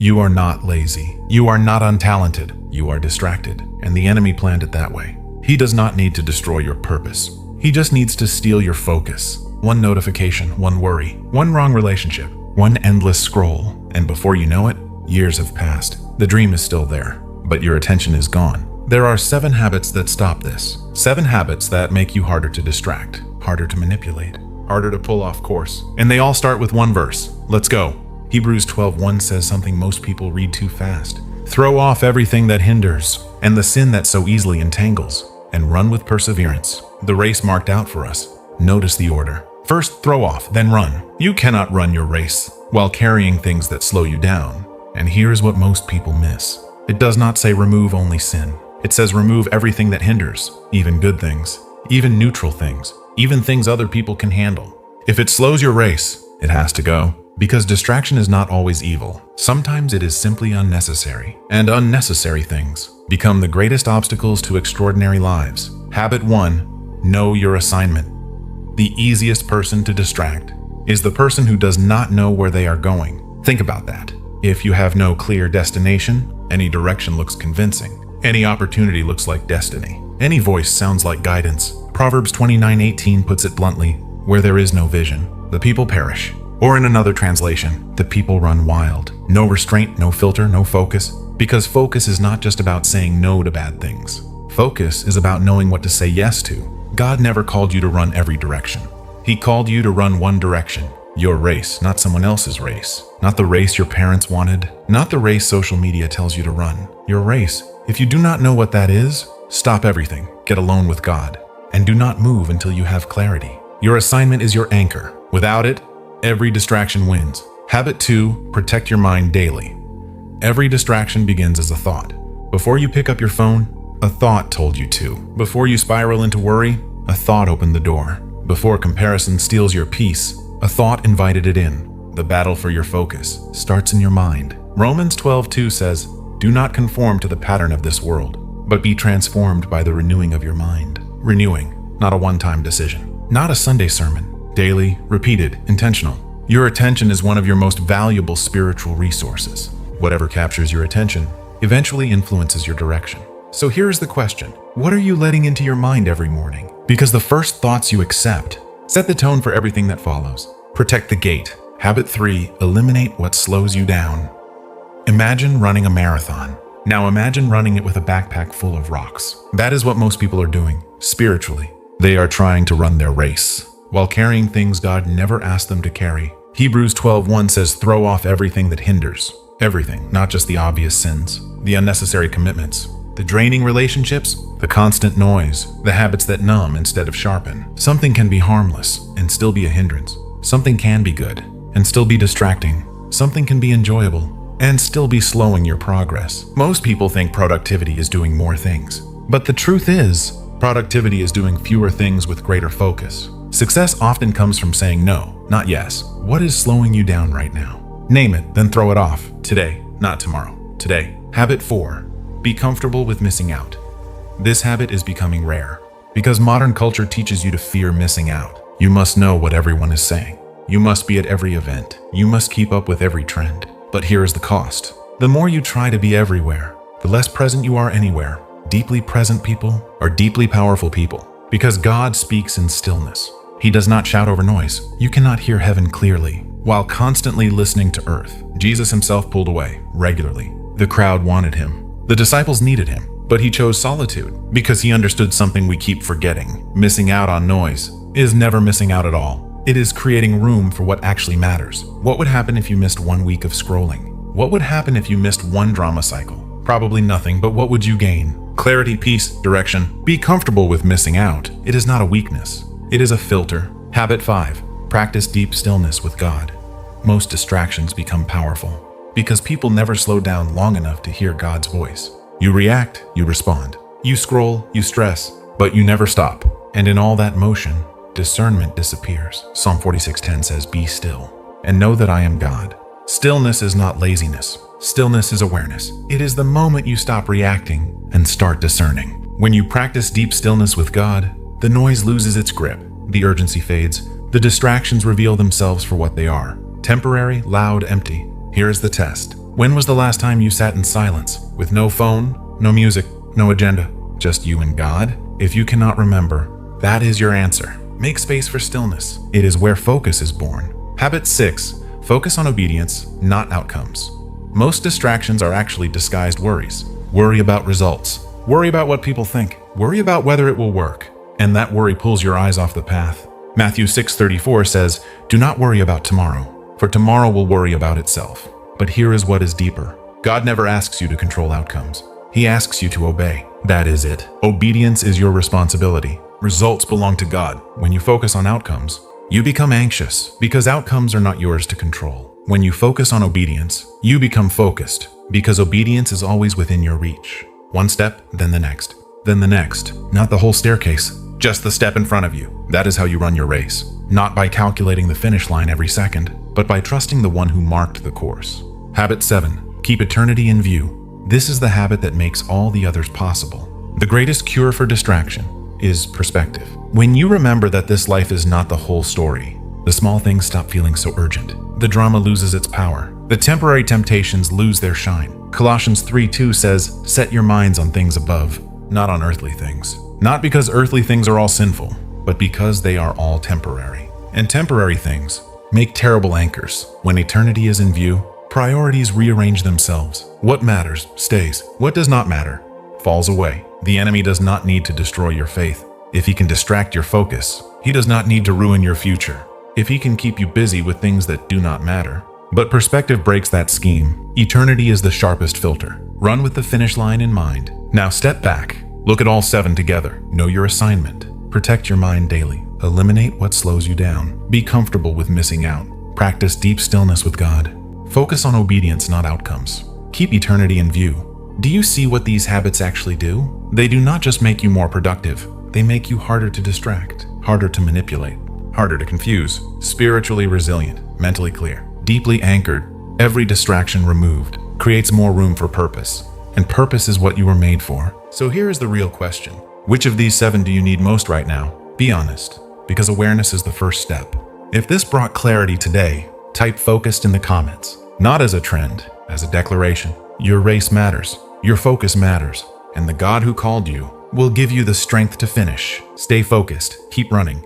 You are not lazy. You are not untalented. You are distracted, and the enemy planned it that way. He does not need to destroy your purpose. He just needs to steal your focus. One notification, one worry, one wrong relationship, one endless scroll, and before you know it, years have passed. The dream is still there, but your attention is gone. There are 7 habits that stop this. 7 habits that make you harder to distract, harder to manipulate, harder to pull off course. And they all start with one verse. Let's go. Hebrews 12:1 says something most people read too fast. Throw off everything that hinders and the sin that so easily entangles, and run with perseverance the race marked out for us. Notice the order. First throw off, then run. You cannot run your race while carrying things that slow you down. And here's what most people miss. It does not say remove only sin. It says remove everything that hinders, even good things, even neutral things, even things other people can handle. If it slows your race, it has to go. Because distraction is not always evil. Sometimes it is simply unnecessary. And unnecessary things become the greatest obstacles to extraordinary lives. Habit 1, know your assignment. The easiest person to distract is the person who does not know where they are going. Think about that. If you have no clear destination, any direction looks convincing. Any opportunity looks like destiny. Any voice sounds like guidance. Proverbs 29:18 puts it bluntly, where there is no vision, the people perish. Or in another translation, the people run wild. No restraint, no filter, no focus. Because focus is not just about saying no to bad things. Focus is about knowing what to say yes to. God never called you to run every direction. He called you to run one direction. Your race, not someone else's race. Not the race your parents wanted. Not the race social media tells you to run. Your race. If you do not know what that is, stop everything, get alone with God, and do not move until you have clarity. Your assignment is your anchor. Without it, every distraction wins. Habit 2, protect your mind daily. Every distraction begins as a thought. Before you pick up your phone, a thought told you to. Before you spiral into worry, a thought opened the door. Before comparison steals your peace, a thought invited it in. The battle for your focus starts in your mind. Romans 12:2 says, do not conform to the pattern of this world, but be transformed by the renewing of your mind. Renewing, not a one-time decision. Not a Sunday sermon. Daily, repeated, intentional. Your attention is one of your most valuable spiritual resources. Whatever captures your attention eventually influences your direction. So here's the question. What are you letting into your mind every morning? Because the first thoughts you accept set the tone for everything that follows. Protect the gate. Habit 3, eliminate what slows you down. Imagine running a marathon. Now imagine running it with a backpack full of rocks. That is what most people are doing, spiritually. They are trying to run their race, while carrying things God never asked them to carry. Hebrews 12:1 says throw off everything that hinders. Everything, not just the obvious sins, the unnecessary commitments, the draining relationships, the constant noise, the habits that numb instead of sharpen. Something can be harmless and still be a hindrance. Something can be good and still be distracting. Something can be enjoyable and still be slowing your progress. Most people think productivity is doing more things, but the truth is, productivity is doing fewer things with greater focus. Success often comes from saying no, not yes. What is slowing you down right now? Name it, then throw it off. Today, not tomorrow. Today. Habit 4, be comfortable with missing out. This habit is becoming rare because modern culture teaches you to fear missing out. You must know what everyone is saying. You must be at every event. You must keep up with every trend. But here is the cost. The more you try to be everywhere, the less present you are anywhere. Deeply present people are deeply powerful people because God speaks in stillness. He does not shout over noise. You cannot hear heaven clearly while constantly listening to earth. Jesus himself pulled away regularly. The crowd wanted him. The disciples needed him, but he chose solitude because he understood something we keep forgetting. Missing out on noise is never missing out at all. It is creating room for what actually matters. What would happen if you missed 1 week of scrolling? What would happen if you missed 1 drama cycle? Probably nothing, but what would you gain? Clarity, peace, direction. Be comfortable with missing out. It is not a weakness. It is a filter. Habit 5, practice deep stillness with God. Most distractions become powerful because people never slow down long enough to hear God's voice. You react, you respond. You scroll, you stress, but you never stop. And in all that motion, discernment disappears. Psalm 46:10 says, be still and know that I am God. Stillness is not laziness. Stillness is awareness. It is the moment you stop reacting and start discerning. When you practice deep stillness with God, the noise loses its grip. The urgency fades. The distractions reveal themselves for what they are. Temporary, loud, empty. Here is the test. When was the last time you sat in silence, with no phone, no music, no agenda, just you and God? If you cannot remember, that is your answer. Make space for stillness. It is where focus is born. Habit 6. Focus on obedience, not outcomes. Most distractions are actually disguised worries. Worry about results. Worry about what people think. Worry about whether it will work. And that worry pulls your eyes off the path. Matthew 6:34 says, "Do not worry about tomorrow, for tomorrow will worry about itself." But here is what is deeper. God never asks you to control outcomes. He asks you to obey. That is it. Obedience is your responsibility. Results belong to God. When you focus on outcomes, you become anxious because outcomes are not yours to control. When you focus on obedience, you become focused because obedience is always within your reach. One step, then the next, then the next. Not the whole staircase, just the step in front of you. That is how you run your race. Not by calculating the finish line every second, but by trusting the one who marked the course. Habit 7. Keep eternity in view. This is the habit that makes all the others possible. The greatest cure for distraction is perspective. When you remember that this life is not the whole story, the small things stop feeling so urgent. The drama loses its power. The temporary temptations lose their shine. Colossians 3:2 says, "Set your minds on things above, not on earthly things." Not because earthly things are all sinful, but because they are all temporary. And temporary things make terrible anchors. When eternity is in view, priorities rearrange themselves. What matters stays. What does not matter falls away. The enemy does not need to destroy your faith. If he can distract your focus, he does not need to ruin your future. If he can keep you busy with things that do not matter. But perspective breaks that scheme. Eternity is the sharpest filter. Run with the finish line in mind. Now step back. Look at all 7 together. Know your assignment. Protect your mind daily. Eliminate what slows you down. Be comfortable with missing out. Practice deep stillness with God. Focus on obedience, not outcomes. Keep eternity in view. Do you see what these habits actually do? They do not just make you more productive. They make you harder to distract, harder to manipulate, harder to confuse, spiritually resilient, mentally clear, deeply anchored. Every distraction removed creates more room for purpose. And purpose is what you were made for. So here is the real question. Which of these 7 do you need most right now? Be honest, because awareness is the first step. If this brought clarity today, type focused in the comments. Not as a trend, as a declaration. Your race matters. Your focus matters. And the God who called you will give you the strength to finish. Stay focused. Keep running.